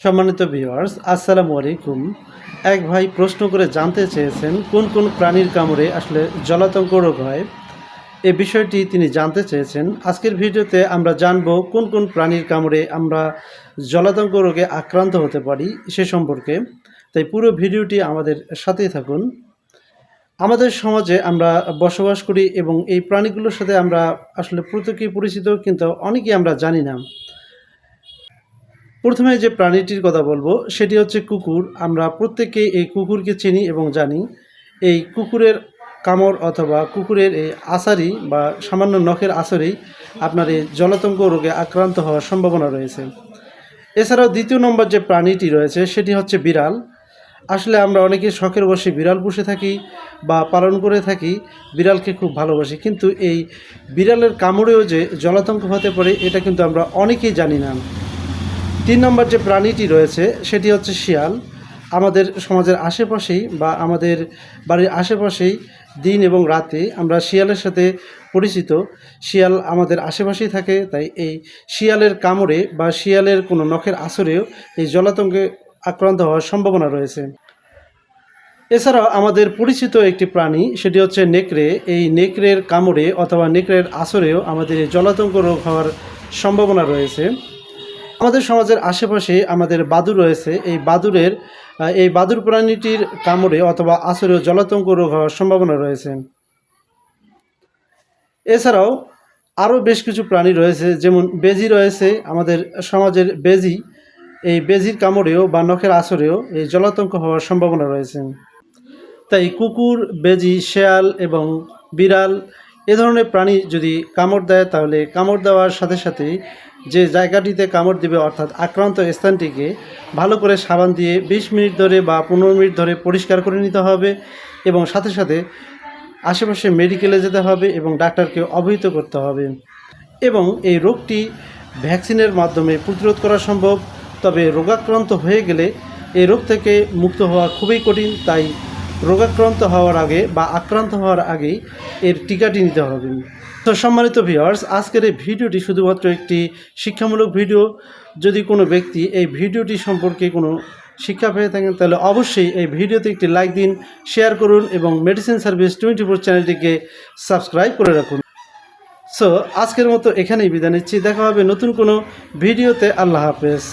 সম্মানিত ভিউয়ার্স, আসসালামু আলাইকুম। এক ভাই প্রশ্ন করে জানতে চেয়েছেন কোন কোন প্রাণীর কামড়ে আসলে জলাতঙ্ক রোগ হয়। এই বিষয়টি তিনি জানতে চেয়েছেন। আজকের ভিডিওতে আমরা জানব কোন কোন প্রাণীর কামড়ে আমরা জলাতঙ্ক রোগে আক্রান্ত হতে পারি সে সম্পর্কে। তাই পুরো ভিডিওটি আমাদের সাথেই থাকুন। আমাদের সমাজে আমরা বসবাস করি এবং এই প্রাণীগুলোর সাথে আমরা আসলে প্রত্যেকেই পরিচিত, কিন্তু অনেকেই আমরা জানি না। প্রথমে যে প্রাণীটির কথা বলবো সেটি হচ্ছে কুকুর। আমরা প্রত্যেকেই এই কুকুরকে চিনি এবং জানি। এই কুকুরের কামড় অথবা কুকুরের এই আছাড়ি বা সামান্য নখের আছাড়েই আপনার এই জলাতঙ্ক রোগে আক্রান্ত হওয়ার সম্ভাবনা রয়েছে। এছাড়াও দ্বিতীয় নম্বর যে প্রাণীটি রয়েছে সেটি হচ্ছে বিড়াল। আসলে আমরা অনেকে শখের বশে বিড়াল পুষে থাকি বা পালন করে থাকি, বিড়ালকে খুব ভালোবাসি, কিন্তু এই বিড়ালের কামড়েও যে জলাতঙ্ক হতে পারে এটা কিন্তু আমরা অনেকেই জানি না। ৩ নম্বর যে প্রাণীটি রয়েছে সেটি হচ্ছে শিয়াল। আমাদের সমাজের আশেপাশেই বা আমাদের বাড়ির আশেপাশেই দিন এবং রাতে আমরা শিয়ালের সাথে পরিচিত। শিয়াল আমাদের আশেপাশেই থাকে, তাই এই শিয়ালের কামড়ে বা শিয়ালের কোনো নখের আছড়েও এই জলাতঙ্কে আক্রান্ত হওয়ার সম্ভাবনা রয়েছে। এছাড়াও আমাদের পরিচিত একটি প্রাণী সেটি হচ্ছে নেকড়ে। এই নেকড়ের কামড়ে অথবা নেকড়ের আছড়েও আমাদের এই জলাতঙ্ক রোগ হওয়ার সম্ভাবনা রয়েছে। আমাদের সমাজের আশেপাশে আমাদের বাদুড় রয়েছে। এই বাদুড় প্রাণীটির কামড়ে অথবা আছড়েও জলাতঙ্ক রোগ হওয়ার সম্ভাবনা রয়েছে। এছাড়াও আরও বেশ কিছু প্রাণী রয়েছে, যেমন বেজি রয়েছে আমাদের সমাজের বেজি। এই বেজির কামড়েও বা নখের আছড়েও এই জলাতঙ্ক হওয়ার সম্ভাবনা রয়েছে। তাই কুকুর, বেজি, শেয়াল এবং বিড়াল এ ধরনের প্রাণী যদি কামড় দেয়, তাহলে কামড় দেওয়ার সাথে সাথেই যে জায়গাটিতে কামড় দিবে অর্থাৎ আক্রান্ত স্থানটিকে ভালো করে সাবান দিয়ে ২০ মিনিট ধরে বা ১৫ মিনিট ধরে পরিষ্কার করে নিতে হবে এবং সাথে সাথে আশেপাশে মেডিকেলে যেতে হবে এবং ডাক্তারকে অবহিত করতে হবে। এবং এই রোগটি ভ্যাকসিনের মাধ্যমে প্রতিরোধ করা সম্ভব, তবে রোগাক্রান্ত হয়ে গেলে এই রোগ থেকে মুক্ত হওয়া খুবই কঠিন। তাই রোগাক্রান্ত হওয়ার আগে বা আক্রান্ত হওয়ার আগেই এর টিকাটি নিতে হবে। তো সম্মানিত ভিউয়ার্স, আজকের এই ভিডিওটি শুধুমাত্র একটি শিক্ষামূলক ভিডিও। যদি কোনো ব্যক্তি এই ভিডিওটি সম্পর্কে কোনো শিক্ষা পেয়ে থাকেন তাহলে অবশ্যই এই ভিডিওতে একটি লাইক দিন, শেয়ার করুন এবং মেডিসিন সার্ভিস 24 চ্যানেলটিকে সাবস্ক্রাইব করে রাখুন। সো আজকের মতো এখানেই বিদায় নিচ্ছি। দেখা হবে নতুন কোনো ভিডিওতে। আল্লাহ হাফেজ।